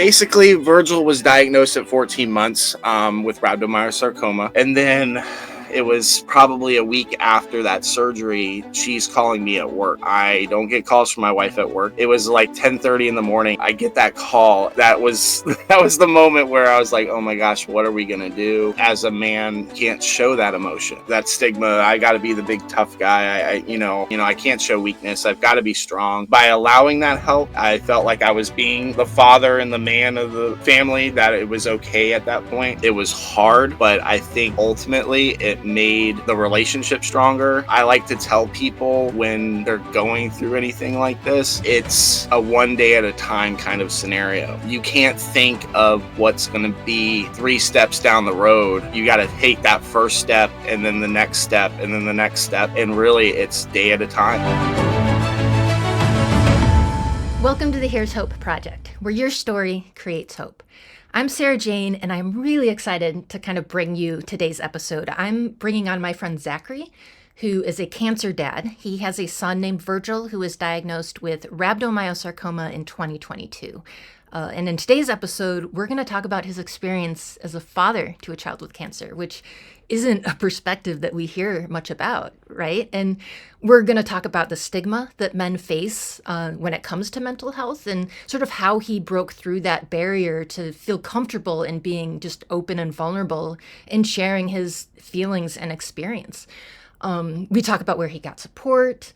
Basically, Virgil was diagnosed at 14 months with Rhabdomyosarcoma. And then it was probably a week after that surgery, she's calling me at work. I don't get calls from my wife at work. It was like 10:30 in the morning. I get that call. That was the moment where I was like, oh my gosh, what are we going to do? As a man, can't show that emotion. That stigma, I got to be the big tough guy. I can't show weakness. I've got to be strong. By allowing that help, I felt like I was being the father and the man of the family, that it was okay at that point. It was hard, but I think ultimately it made the relationship stronger. I like to tell people when they're going through anything like this, it's a one day at a time kind of scenario. You can't think of what's going to be 3 steps down the road. You got to take that first step and then the next step and then the next step. And really, it's day at a time. Welcome to the Here's Hope Project, where your story creates hope. I'm Sarah Jane, and I'm really excited to kind of bring you today's episode. I'm bringing on my friend Zackery, who is a cancer dad. He has a son named Virgil who was diagnosed with rhabdomyosarcoma in 2022. And in today's episode, we're going to talk about his experience as a father to a child with cancer, which isn't a perspective that we hear much about, right? And we're going to talk about the stigma that men face when it comes to mental health and sort of how he broke through that barrier to feel comfortable in being just open and vulnerable and sharing his feelings and experience. We talk about where he got support.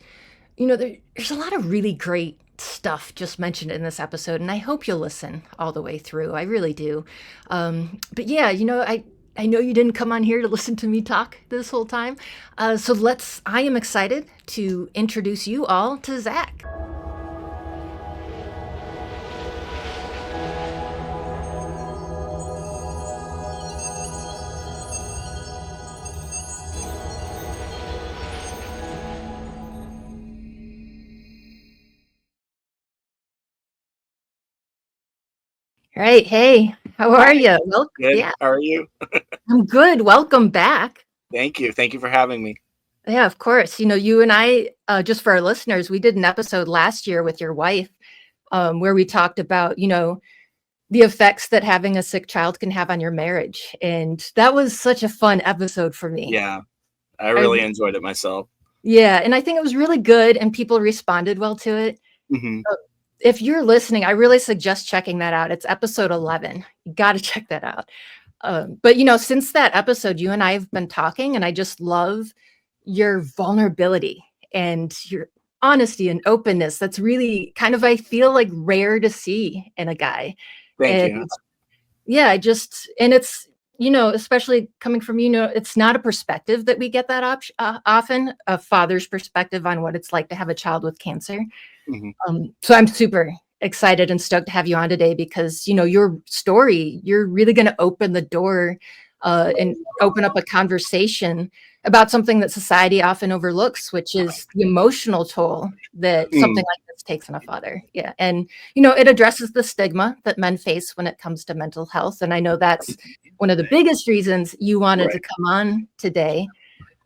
You know, there's a lot of really great stuff just mentioned in this episode, and I hope you'll listen all the way through. I really do. But yeah, I know you didn't come on here to listen to me talk this whole time. I am excited to introduce you all to Zack. All right. Hey, how are you? Well, Good. yeah, How are you? I'm good. Welcome back. Thank you. Thank you for having me. Yeah, of course. You know, you and I, just for our listeners, we did an episode last year with your wife where we talked about, the effects that having a sick child can have on your marriage. And that was such a fun episode for me. Yeah, I really enjoyed it myself. Yeah, and I think it was really good and people responded well to it. Mm-hmm. If you're listening, I really suggest checking that out. It's episode 11. You got to check that out. But, since that episode, you and I have been talking, and I just love your vulnerability and your honesty and openness. That's really kind of, I feel like, rare to see in a guy. Thank And you. yeah, and it's, especially coming from, it's not a perspective that we get that often, a father's perspective on what it's like to have a child with cancer. Mm-hmm. So I'm super excited and stoked to have you on today because, your story, you're really going to open the door and open up a conversation about something that society often overlooks, which is the emotional toll that something like this takes on a father. Yeah. And, it addresses the stigma that men face when it comes to mental health. And I know that's one of the biggest reasons you wanted to come on today.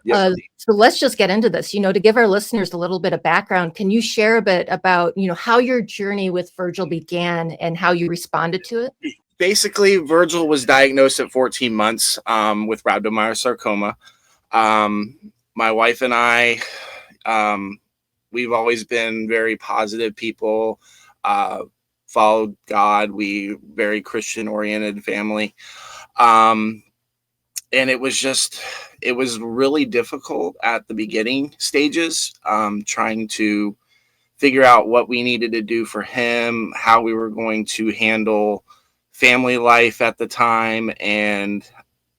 Yep. So let's just get into this, to give our listeners a little bit of background. Can you share a bit about, how your journey with Virgil began and how you responded to it? Basically, Virgil was diagnosed at 14 months with Rhabdomyosarcoma. My wife and I, we've always been very positive people, followed God. We very Christian oriented family. And it was really difficult at the beginning stages, trying to figure out what we needed to do for him, how we were going to handle family life at the time. And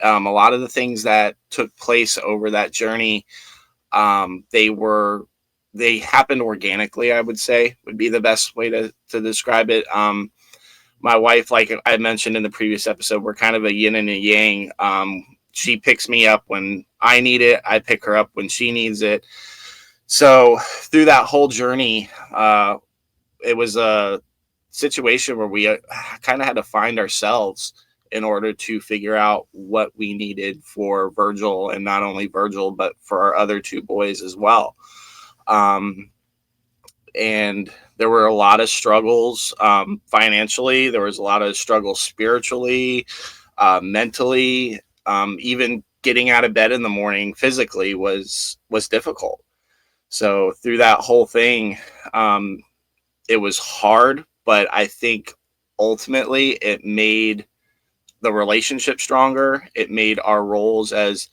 a lot of the things that took place over that journey, they happened organically, I would say, would be the best way to describe it. My wife, like I mentioned in the previous episode, we're kind of a yin and a yang. She picks me up when I need it. I pick her up when she needs it. So through that whole journey, it was a situation where we kind of had to find ourselves in order to figure out what we needed for Virgil, and not only Virgil, but for our other 2 boys as well. and there were a lot of struggles financially. There was a lot of struggles spiritually, mentally. Even getting out of bed in the morning physically was difficult. So through that whole thing, um, it was hard, but I think ultimately it made the relationship stronger. It made our roles as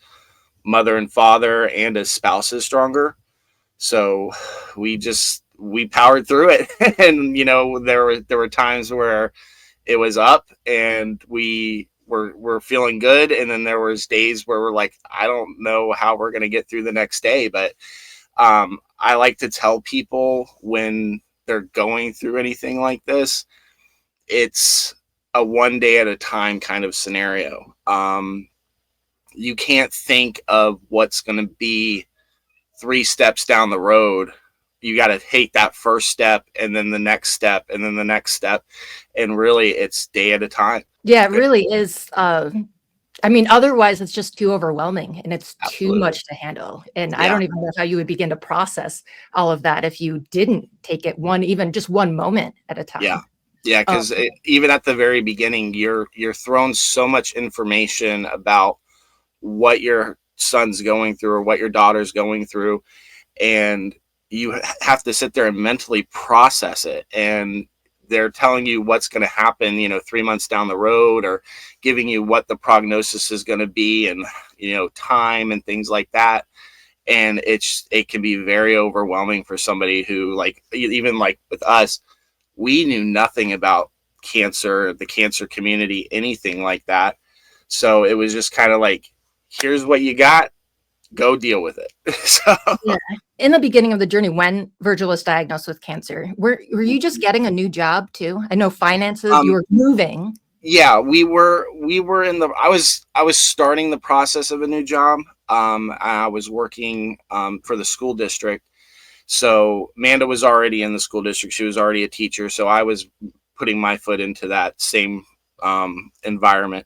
mother and father and as spouses stronger. So we powered through it. And there were times where it was up and we're feeling good, and then there was days where we're like, I don't know how we're going to get through the next day. But I like to tell people when they're going through anything like this, it's a one day at a time kind of scenario. You can't think of what's going to be 3 steps down the road. You got to take that first step and then the next step and then the next step. And really, it's day at a time. Yeah, it really is. I mean, otherwise it's just too overwhelming and it's too Absolutely. much to handle. And I Yeah. don't even know how you would begin to process all of that if you didn't take it even just one moment at a Yeah. time. Yeah. Um, Because even at the very beginning, you're thrown so much information about what your son's going through or what your daughter's going through, and you have to sit there and mentally process it. And they're telling you what's going to happen 3 months down the road, or giving you what the prognosis is going to be, and time and things like that. And it can be very overwhelming for somebody who, like, even like with us, we knew nothing about cancer, the cancer community, anything like that. So it was just kind of like, here's what you got, go deal with it. So yeah. In the beginning of the journey, when Virgil was diagnosed with cancer, were you just getting a new job too? I know finances, you um were moving. yeah, we were in the I was starting the process of a new job. I was working for the school district. So Amanda was already in the school district. She was already a teacher, so I was putting my foot into that same environment.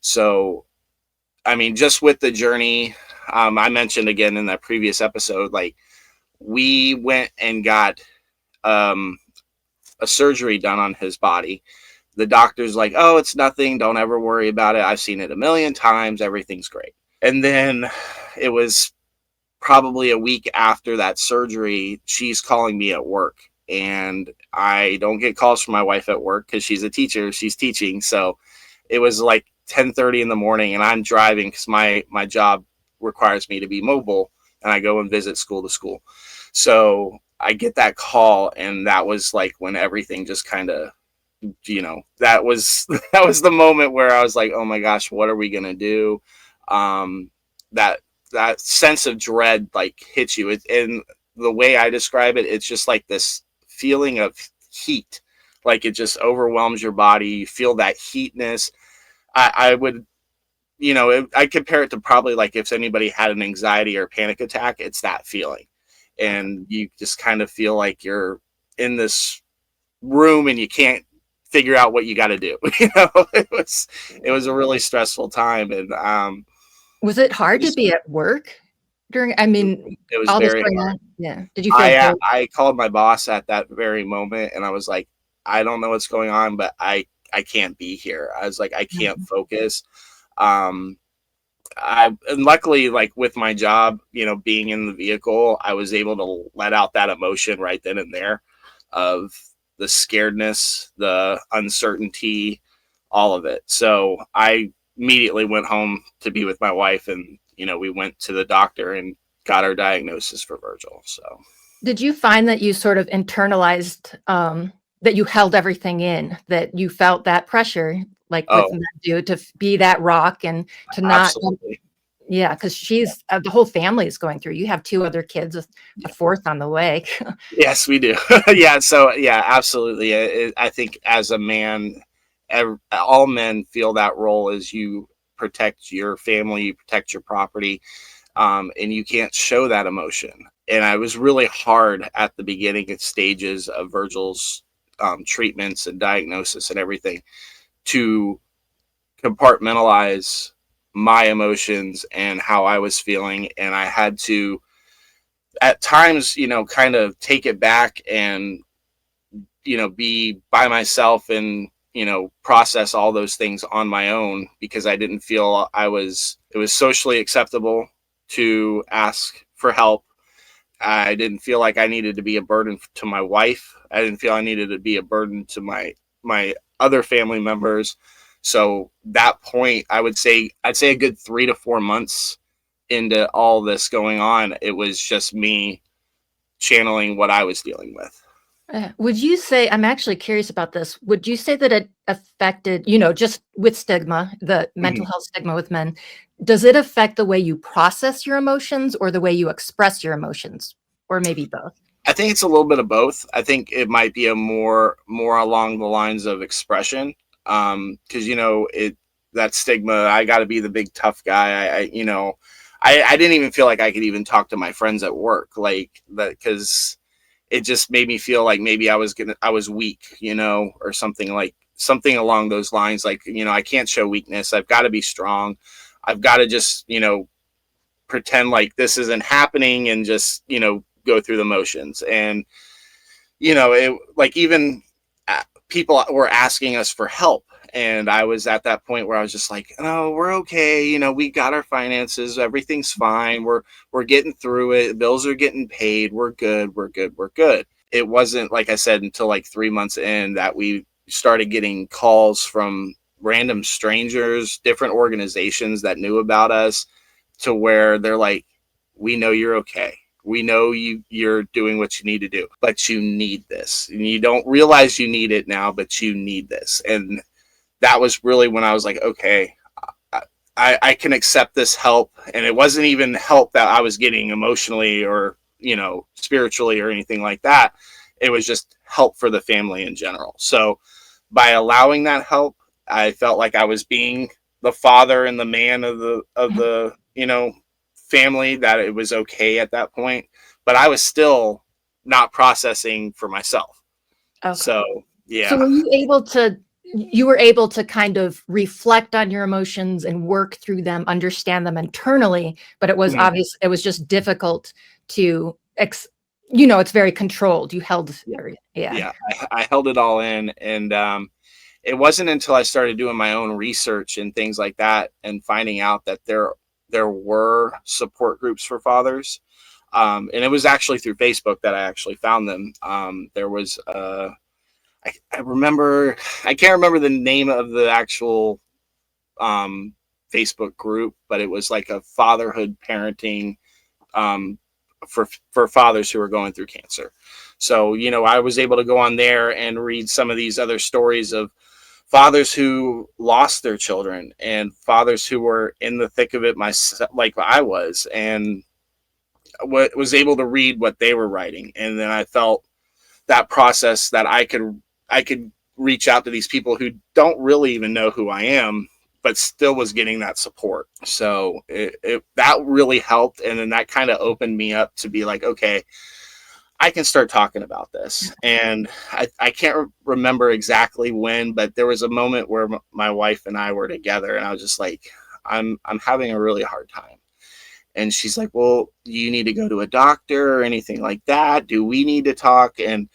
So I mean, just with the journey, I mentioned again in that previous episode, like, we went and got um, a surgery done on his body. The doctor's like, oh, it's nothing. Don't ever worry about it. I've seen it a million times. Everything's great. And then it was probably a week after that surgery, she's calling me at work. And I don't get calls from my wife at work because she's a teacher. She's teaching. So it was like 10:30 in the morning, and I'm driving because my job requires me to be mobile, and I go and visit school to school. So I get that call, and that was like when everything just kind of, that was that was the moment where I was like, oh my gosh, what are we gonna do? um that that sense of dread like hits you. And the way I describe it, it's just like this feeling of heat, like it just overwhelms your body. You feel that heatness. I would, I compare it to probably like if anybody had an anxiety or panic attack. It's that feeling, and you just kind of feel like you're in this room and you can't figure out what you got to do. It was a really stressful time. And Was it it hard to was be at work during, I mean, it was all this very going hard. on? Yeah. Did you feel I guilt? I called my boss at that very moment, and I was like, I don't know what's going on, but I can't be here. I was like, I can't Mhm. focus. Um, and luckily, like with my job, being in the vehicle, I was able to let out that emotion right then and there, of the scaredness, the uncertainty, all of it. So I immediately went home to be with my wife, and we went to the doctor and got our diagnosis for Virgil. So. Did you find that you sort of internalized, that you held everything in, that you felt that pressure, like with Oh, Matthew, to be that rock and to not, absolutely. yeah, because Yeah. she's the whole family is going through. You have two other kids, a Yeah. fourth on the way. Yes, we do. Yeah. So yeah, absolutely. I think as a man, all men feel that role, as you protect your family, you protect your property, and you can't show that emotion. And I was really hard at the beginning stages of Virgil's treatments and diagnosis and everything, to compartmentalize my emotions and how I was feeling. And I had to at times, kind of take it back and, be by myself and, process all those things on my own, because I didn't feel it was socially acceptable to ask for help. I didn't feel like I needed to be a burden to my wife. I didn't feel I needed to be a burden to my other family members. So that point, I'd say a good 3 to 4 months into all this going on, it was just me channeling what I was dealing with. Would you say, I'm actually curious about this, would you say that it affected, just with stigma, the mental Mhm. health stigma with men, does it affect the way you process your emotions or the way you express your emotions, or maybe both? I think it's a little bit of both. I think it might be a more along the lines of expression, because that stigma. I got to be the big tough guy. I didn't even feel like I could even talk to my friends at work like that, because it just made me feel like maybe I was weak, or something along those lines. Like, I can't show weakness. I've got to be strong. I've got to just, pretend like this isn't happening and just, go through the motions. And, it like even people were asking us for help. And I was at that point where I was just like, oh, we're okay. We got our finances. Everything's fine. We're getting through it. Bills are getting paid. We're good. We're good. We're good. It wasn't, like I said, until like 3 months in that we started getting calls from random strangers, different organizations that knew about us, to where they're like, we know you're okay. We know you're doing what you need to do, but you need this. And you don't realize you need it now, but you need this. And that was really when I was like, okay, I can accept this help. And it wasn't even help that I was getting emotionally or, spiritually or anything like that. It was just help for the family in general. So by allowing that help, I felt like I was being the father and the man of the family, that it was okay at that point. But I was still not processing for myself. Okay. So So yeah. were you were able to kind of reflect on your emotions and work through them, understand them internally, but it was Mhm. obvious, it was just difficult to it's very controlled. You held yeah. Yeah, I held it all in, and it wasn't until I started doing my own research and things like that, and finding out that there were support groups for fathers, and it was actually through Facebook that I actually found them. There was I remember, I can't remember the name of the actual um, Facebook group, but it was like a fatherhood parenting, um, for fathers who are going through cancer. So, I was able to go on there and read some of these other stories of fathers who lost their children, and fathers who were in the thick of it, myself, like I was, and was able to read what they were writing. And then I felt that process that I could reach out to these people who don't really even know who I am, but still was getting that support. So that really helped. And then that kind of opened me up to be like, okay, I can start talking about this. And I can't remember exactly when, but there was a moment where my wife and I were together, and I was just like, I'm having a really hard time. And she's like, well, do you need to go to a doctor or anything like that? Do we need to talk? And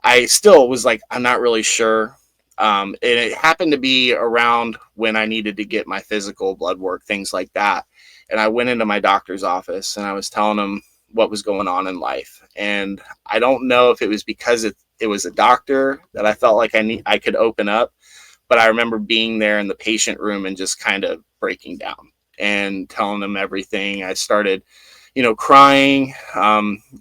I still was like, I'm not really sure. And it happened to be around when I needed to get my physical blood work, things like that. And I went into my doctor's office and I was telling him what was going on in life. And I don't know if it was because it was a doctor that I felt like I could open up, but I remember being there in the patient room and just kind of breaking down and telling him everything. I started, crying,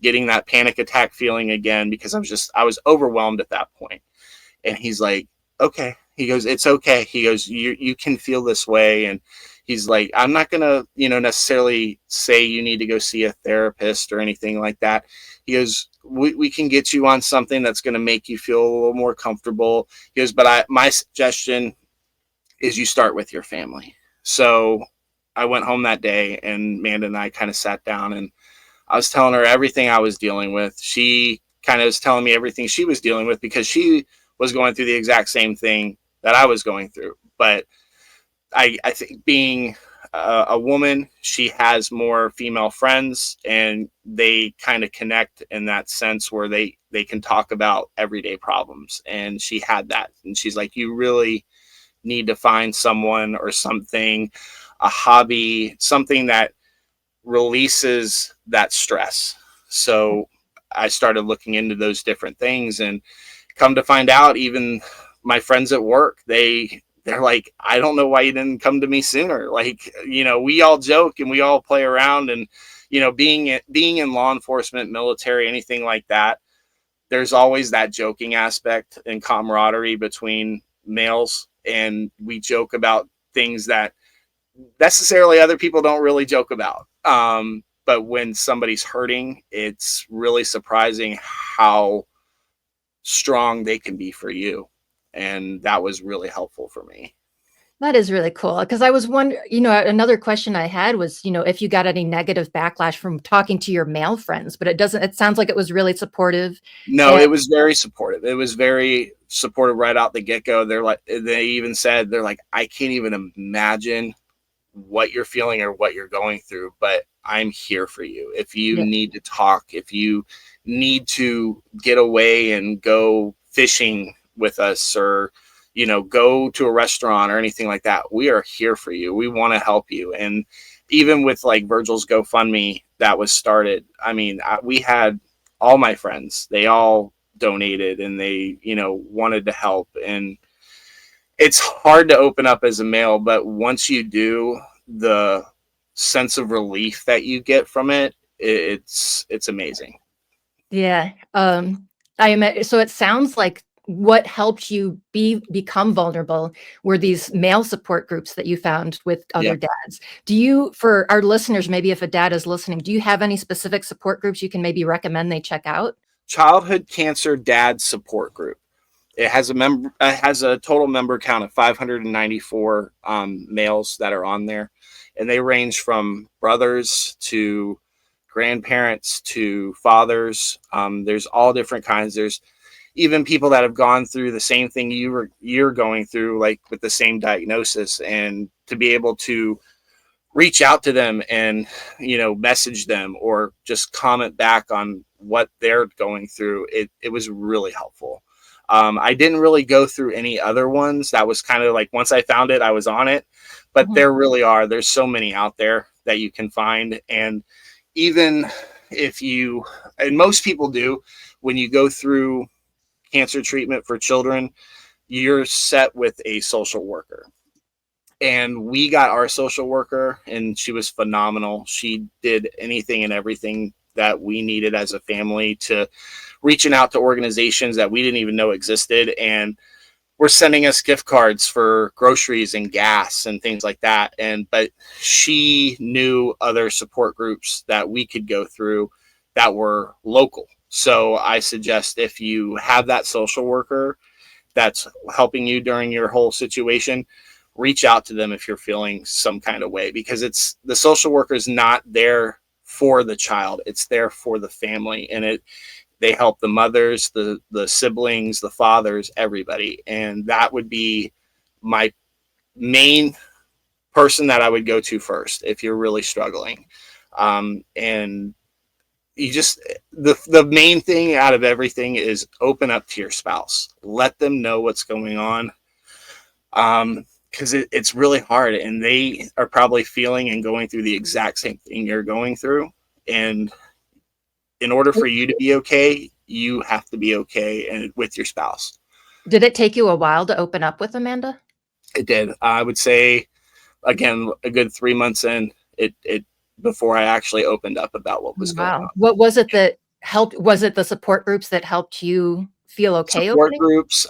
getting that panic attack feeling again, because I was overwhelmed at that point. And he's like, okay. He goes, it's okay. He goes, you can feel this way. And he's like, I'm not going to, necessarily say you need to go see a therapist or anything like that. He goes, we can get you on something that's going to make you feel a little more comfortable. He goes, but my suggestion is you start with your family. So I went home that day, and Amanda and I kind of sat down, and I was telling her everything I was dealing with. She kind of was telling me everything she was dealing with, because she was going through the exact same thing that I was going through. But I think being a woman, she has more female friends, and they kind of connect in that sense where they can talk about everyday problems. And she had that, and she's like, you really need to find someone or something, a hobby, something that releases that stress. So I started looking into those different things, and come to find out, even my friends at work, they're like, I don't know why you didn't come to me sooner. Like, we all joke and we all play around, and being in law enforcement, military, anything like that, there's always that joking aspect and camaraderie between males, and we joke about things that necessarily other people don't really joke about. But when somebody's hurting, it's really surprising how strong they can be for you. And that was really helpful for me. That is really cool, because I was wondering, another question I had was, if you got any negative backlash from talking to your male friends, but it sounds like it was really supportive. No, And it was very supportive. It was very supportive right out the get-go. They even said, they're like, I can't even imagine what you're feeling or what you're going through, but I'm here for you. If you yeah, need to talk, if you need to get away and go fishing with us, or go to a restaurant or anything like that, we are here for you. We want to help you. And even with like Virgil's GoFundMe that was started, I mean, we had all my friends, they all donated, and they wanted to help. And it's hard to open up as a male, but once you do, the sense of relief that you get from it's amazing. yeah. So it sounds like what helped you become vulnerable were these male support groups that you found with Yeah. other dads. For our listeners, maybe if a dad is listening, do you have any specific support groups you can maybe recommend they check out? Childhood Cancer Dad Support Group. It has a total member count of 594 males that are on there, and they range from brothers to grandparents to fathers. There's all different kinds. There's even people that have gone through the same thing you're going through, like with the same diagnosis, and to be able to reach out to them and message them or just comment back on what they're going through, it was really helpful. I didn't really go through any other ones. That was kind of like, once I found it, I was on it. But there's so many out there that you can find. And even if and most people do, when you go through cancer treatment for children, you're set with a social worker. And we got our social worker, and she was phenomenal. She did anything and everything that we needed as a family, to reaching out to organizations that we didn't even know existed, and were sending us gift cards for groceries and gas and things like that. But she knew other support groups that we could go through that were local. So I suggest, if you have that social worker that's helping you during your whole situation, reach out to them if you're feeling some kind of way, because the social worker is not there for the child, it's there for the family. And they help the mothers, the siblings, the fathers, everybody. And that would be my main person that I would go to first if you're really struggling. And you just, the main thing out of everything is open up to your spouse, let them know what's going on. Because it's really hard, and they are probably feeling and going through the exact same thing you're going through. And in order for you to be okay, you have to be okay and with your spouse. Did it take you a while to open up with Amanda? It did. I would say, again, a good 3 months in, it before I actually opened up about what was going on. What was it that helped? Was it the support groups that helped you feel okay Support opening? groups,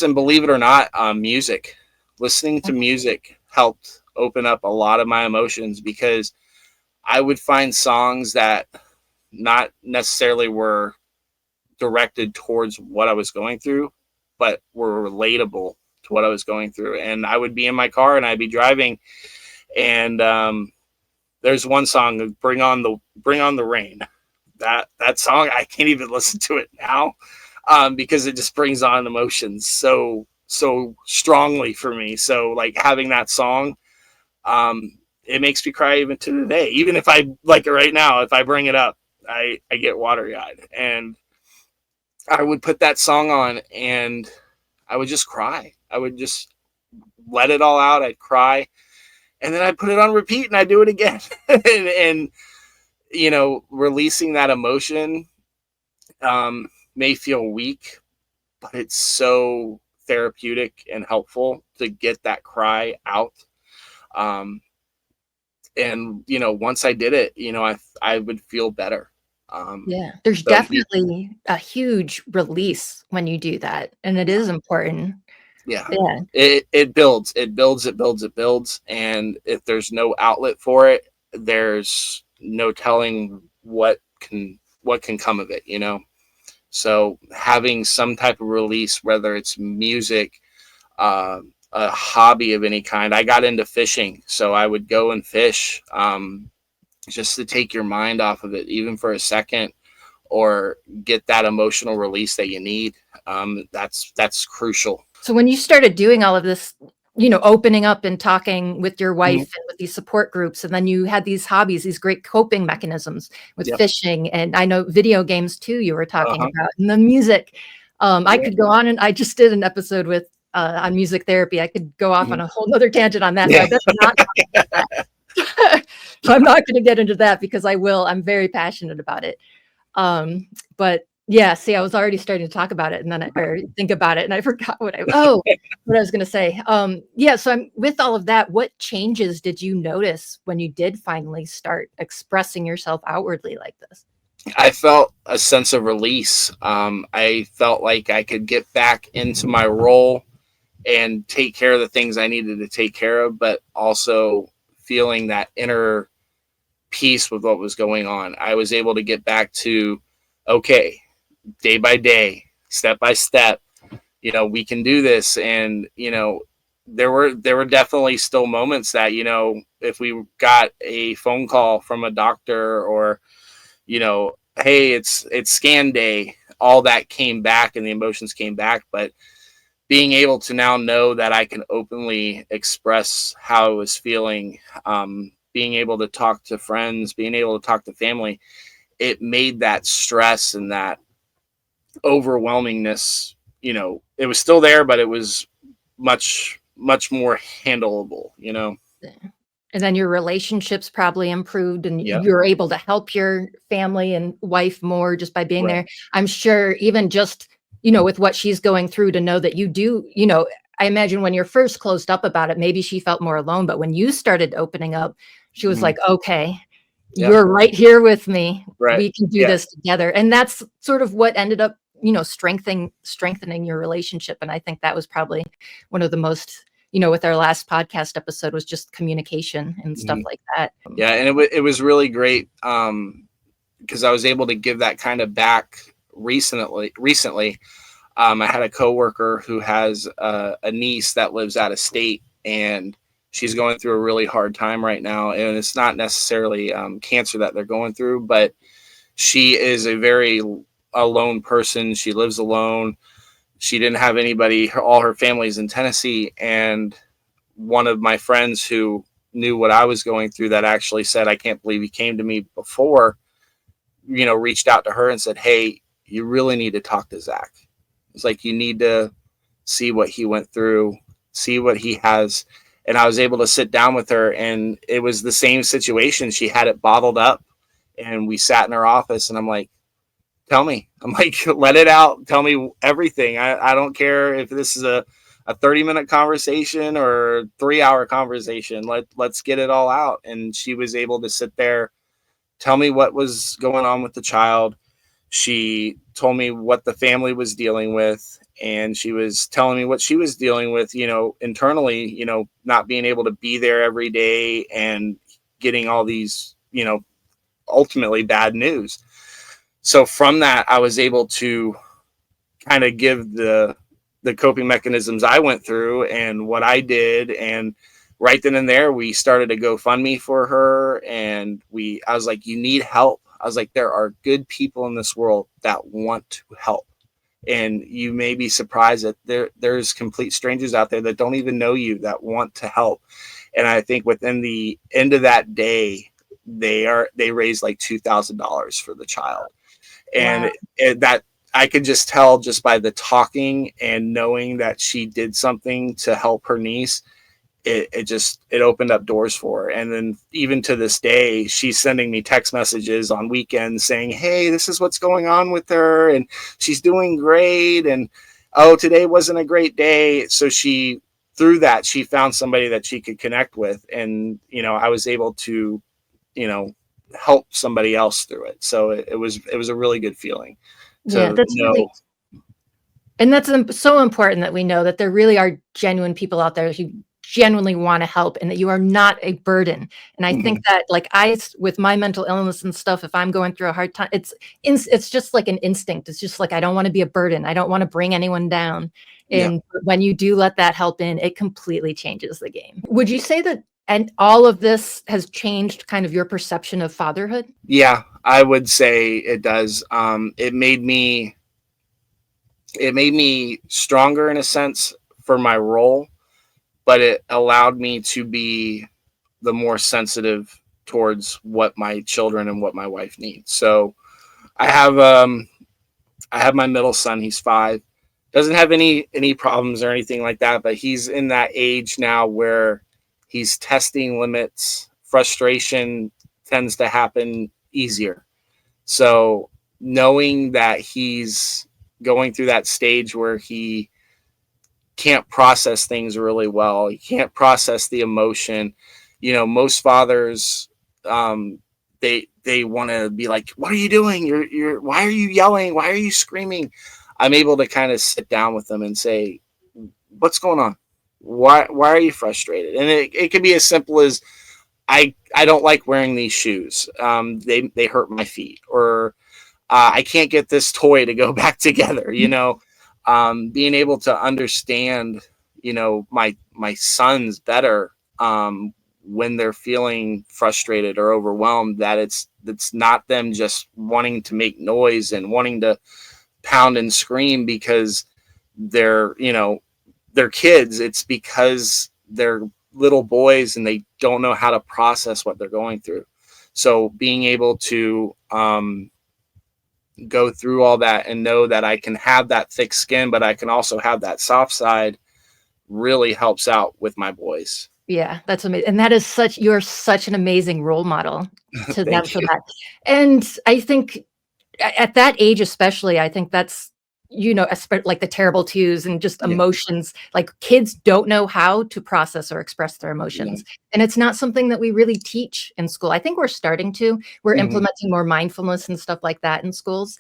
and believe it or not, music. Listening to music helped open up a lot of my emotions, because I would find songs that not necessarily were directed towards what I was going through, but were relatable to what I was going through. And I would be in my car and I'd be driving, and there's one song, Bring on the Rain. That song, I can't even listen to it now, because it just brings on emotions so so strongly for me. So like having that song, it makes me cry even to today. Even if I like it right now, if I bring it up, I get watery eyed, and I would put that song on and I would just cry. I would just let it all out. I'd cry, and then I'd put it on repeat and I'd do it again. And releasing that emotion may feel weak, but it's so therapeutic and helpful to get that cry out. And once I did it, I would feel better. Yeah, there's So definitely a huge release when you do that, and it is important. yeah, Yeah. it builds, and if there's no outlet for it, there's no telling what can come of it. So having some type of release, whether it's music, a hobby of any kind. I got into fishing, so I would go and fish, just to take your mind off of it, even for a second, or get that emotional release that you need. That's crucial. So when you started doing all of this, opening up and talking with your wife Mhm. and with these support groups, and then you had these hobbies, these great coping mechanisms with Yep. fishing, and I know video games too, you were talking Uh-huh. about, and the music. I Yeah. could go on, and I just did an episode with on music therapy. I could go off on Mhm. a whole nother tangent on that, so Yeah. I better not talk about that. So I'm not going to get into that because I will. I'm very passionate about it. But yeah, see, I was already starting to talk about it and then or think about it and I forgot what I was gonna say. Yeah, so I'm with all of that, what changes did you notice when you did finally start expressing yourself outwardly like this? I felt a sense of release. I felt like I could get back into my role and take care of the things I needed to take care of, but also feeling that inner peace with what was going on. I was able to get back to, okay, day by day, step by step, we can do this. And, there were definitely still moments that, if we got a phone call from a doctor, or, hey, it's scan day, all that came back and the emotions came back. But being able to now know that I can openly express how I was feeling, being able to talk to friends, being able to talk to family, it made that stress and that overwhelmingness, it was still there, but it was much, much more handleable. Yeah. And then your relationships probably improved and Yeah. you're able to help your family and wife more just by being Right. there. I'm sure even just, with what she's going through to know that you do, I imagine when you're first closed up about it, maybe she felt more alone, but when you started opening up, she was Mhm. like, "Okay, Yep. you're right here with me. Right. We can do Yeah. this together." And that's sort of what ended up, strengthening your relationship. And I think that was probably one of the most, with our last podcast episode was just communication and stuff Mhm. like that. Yeah. And it was really great, because I was able to give that kind of back recently. I had a coworker who has a niece that lives out of state, and she's going through a really hard time right now. And it's not necessarily cancer that they're going through, but she is a very alone person. She lives alone. She didn't have anybody. All her family's in Tennessee, and one of my friends who knew what I was going through, that actually said, "I can't believe he came to me before," reached out to her and said, "Hey, you really need to talk to Zack. It's like, you need to see what he went through, see what he has." And I was able to sit down with her, and it was the same situation. She had it bottled up, and we sat in her office, and I'm like, "Tell me." I'm like, "Let it out. Tell me everything. I don't care if this is a 30-minute conversation or 3-hour conversation. Let's get it all out." And she was able to sit there, tell me what was going on with the child. She told me what the family was dealing with, and she was telling me what she was dealing with, internally, not being able to be there every day and getting all these, ultimately bad news. So from that, I was able to kind of give the coping mechanisms I went through and what I did. And right then and there, we started a GoFundMe for her, and I was like, "You need help." I was like, "There are good people in this world that want to help, And you may be surprised that there's complete strangers out there that don't even know you that want to help. And I think within the end of that day, they raised like $2,000 for the child. And Wow. that I could just tell just by the talking and knowing that she did something to help her niece. It opened up doors for her. And then even to this day, she's sending me text messages on weekends saying, hey, this is what's going on with her, and she's doing great, and oh, today wasn't a great day. So through that, she found somebody that she could connect with, and I was able to help somebody else through it. So it was a really good feeling Yeah, to that's know. really, and that's so important that we know that there really are genuine people out there who genuinely want to help and that you are not a burden. And I think Mhm. that, like, with my mental illness and stuff, if I'm going through a hard time, it's just like an instinct. It's just like, I don't want to be a burden. I don't want to bring anyone down. Yeah. And when you do let that help in, it completely changes the game. Would you say that, and all of this has changed kind of your perception of fatherhood? Yeah, I would say it does. It made me stronger in a sense for my role, but it allowed me to be the more sensitive towards what my children and what my wife need. So I have I have my middle son. He's 5. Doesn't have any problems or anything like that, but he's in that age now where he's testing limits. Frustration tends to happen easier. So knowing that he's going through that stage where he can't process things really well, he can't process the emotion. Most fathers, they want to be like, what are you doing? You're why are you yelling? Why are you screaming? I'm able to kind of sit down with them and say, what's going on? Why are you frustrated? And it can be as simple as, I don't like wearing these shoes. They hurt my feet, or I can't get this toy to go back together. Being able to understand, my sons better, when they're feeling frustrated or overwhelmed, that it's not them just wanting to make noise and wanting to pound and scream because they're kids. It's because they're little boys and they don't know how to process what they're going through. So being able to go through all that and know that I can have that thick skin, but I can also have that soft side, really helps out with my boys. Yeah, that's amazing, and you're such an amazing role model to them Thank for you. that, and I think at that age especially, I think that's, like the terrible twos and just Yeah. emotions, like, kids don't know how to process or express their Yeah. emotions, and it's not something that we really teach in school. I think we're starting to. We're Hmm. implementing more mindfulness and stuff like that in schools,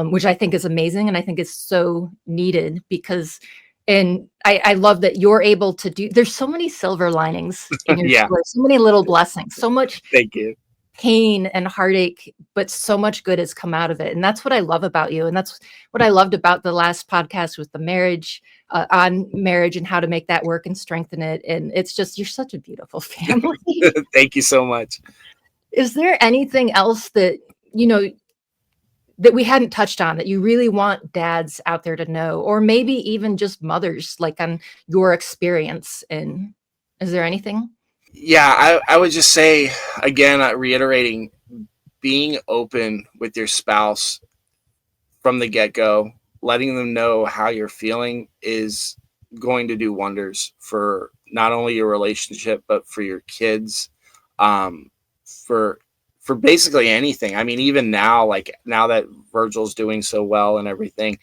which I think is amazing, and I think is so needed because, and I love that you're able to do there's so many silver linings in your Yeah. story, so many little blessings, so much Thank you. pain and heartache, but so much good has come out of it, and that's what I love about you, and that's what I loved about the last podcast with the marriage, on marriage and how to make that work and strengthen it, and it's just you're such a beautiful family. Thank you so much. Is there anything else that, you know, that we hadn't touched on that you really want dads out there to know, or maybe even just mothers, like, on your experience, and is there anything? Yeah, I would just say again, reiterating, being open with your spouse from the get go, letting them know how you're feeling is going to do wonders for not only your relationship but for your kids, um, for basically anything. I mean, even now, like now that Virgil's doing so well and everything,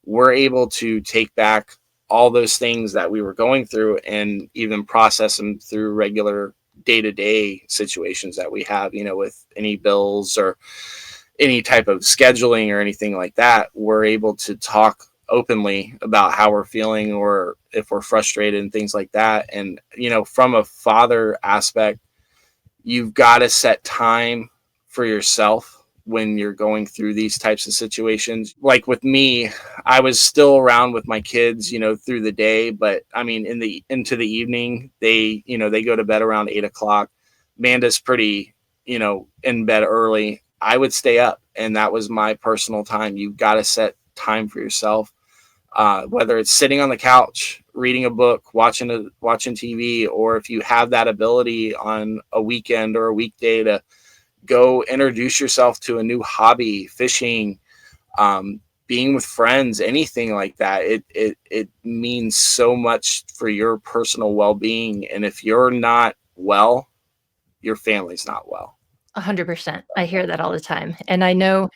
we're able to take back all those things that we were going through and even process them through regular day-to-day situations that we have, with any bills or any type of scheduling or anything like that. We're able to talk openly about how we're feeling or if we're frustrated and things like that. And from a father aspect, you've got to set time for yourself when you're going through these types of situations. Like with me, I was still around with my kids, through the day, but I mean, into the evening, they go to bed around 8 o'clock. Amanda's pretty, in bed early. I would stay up, and that was my personal time. You've got to set time for yourself, whether it's sitting on the couch, reading a book, watching TV, or if you have that ability on a weekend or a weekday to go introduce yourself to a new hobby, fishing, being with friends, anything like that. It means so much for your personal well-being. And if you're not well, your family's not well. 100%. I hear that all the time. And I know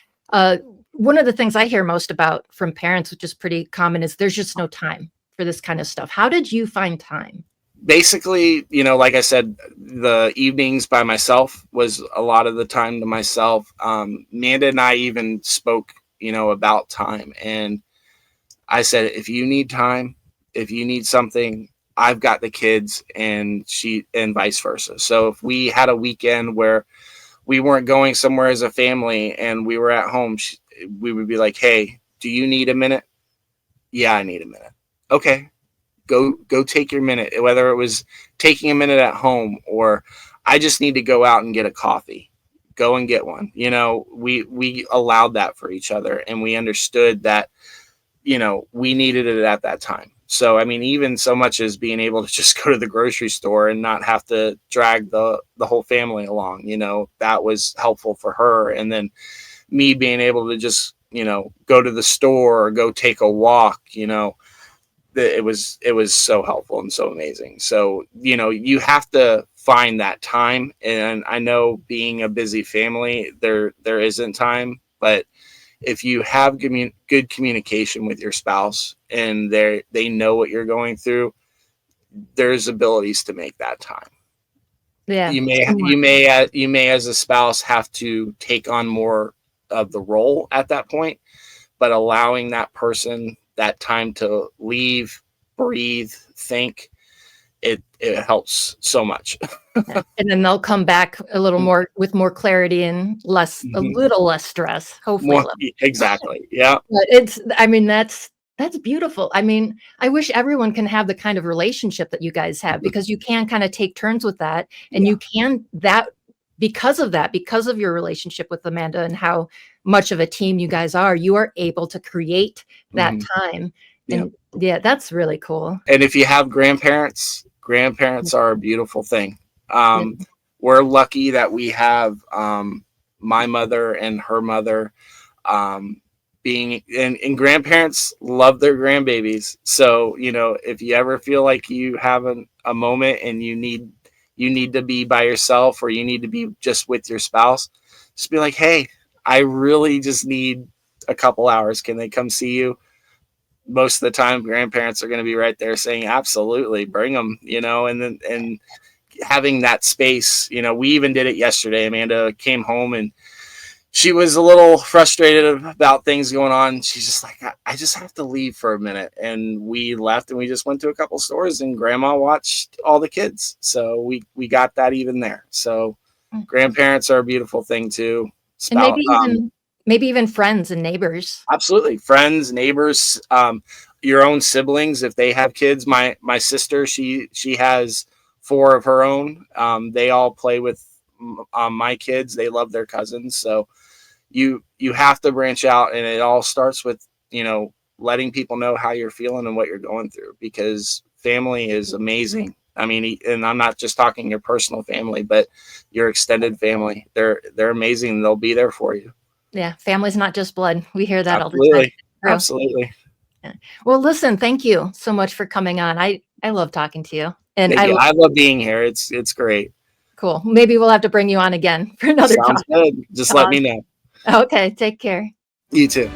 one of the things I hear most about from parents, which is pretty common, is there's just no time for this kind of stuff. How did you find time? Basically, like I said, the evenings by myself was a lot of the time to myself. Amanda and I even spoke, about time. And I said, if you need time, if you need something, I've got the kids, and vice versa. So if we had a weekend where we weren't going somewhere as a family and we were at home, we would be like, hey, do you need a minute? Yeah, I need a minute. Okay, go take your minute, whether it was taking a minute at home or I just need to go out and get a coffee. Go and get one. We allowed that for each other, and we understood that, we needed it at that time. So, I mean, even so much as being able to just go to the grocery store and not have to drag the whole family along, that was helpful for her. And then me being able to just, go to the store or go take a walk, it was so helpful and so amazing. So, you have to find that time. And I know being a busy family, there isn't time, but if you have good communication with your spouse and they know what you're going through, there's abilities to make that time. Yeah. You may as a spouse have to take on more of the role at that point, but allowing that person that time to leave, breathe, think, it helps so much. Yeah. And then they'll come back a little more with more clarity and a little less stress, hopefully. Exactly. Yeah. But that's beautiful. I mean, I wish everyone can have the kind of relationship that you guys have, because you can kind of take turns with that, and you can because of your relationship with Amanda and how much of a team you guys are, you are able to create that time. And that's really cool. And if you have grandparents are a beautiful thing. We're lucky that we have my mother and her mother and grandparents love their grandbabies. So, if you ever feel like you have a moment and you need to be by yourself, or you need to be just with your spouse, just be like, hey, I really just need a couple hours. Can they come see you? Most of the time, grandparents are going to be right there saying, absolutely, bring them, and having that space. We even did it yesterday. Amanda came home and she was a little frustrated about things going on. She's just like, I just have to leave for a minute. And we left and we just went to a couple stores, and grandma watched all the kids. So we got that even there. So grandparents are a beautiful thing too. And maybe even friends and neighbors. Absolutely. Friends, neighbors, your own siblings, if they have kids. My sister, she has 4 of her own. They all play with my kids. They love their cousins. So you have to branch out, and it all starts with, letting people know how you're feeling and what you're going through, because family is amazing. I mean, and I'm not just talking your personal family, but your extended family. They're amazing. They'll be there for you. Yeah. Family's not just blood. We hear that Absolutely. all the time. Absolutely. Yeah. Well, listen, thank you so much for coming on. I love talking to you. And I love being here. It's great. Cool. Maybe we'll have to bring you on again for another Sounds talk. good. Just let me know. Okay. Take care. You too.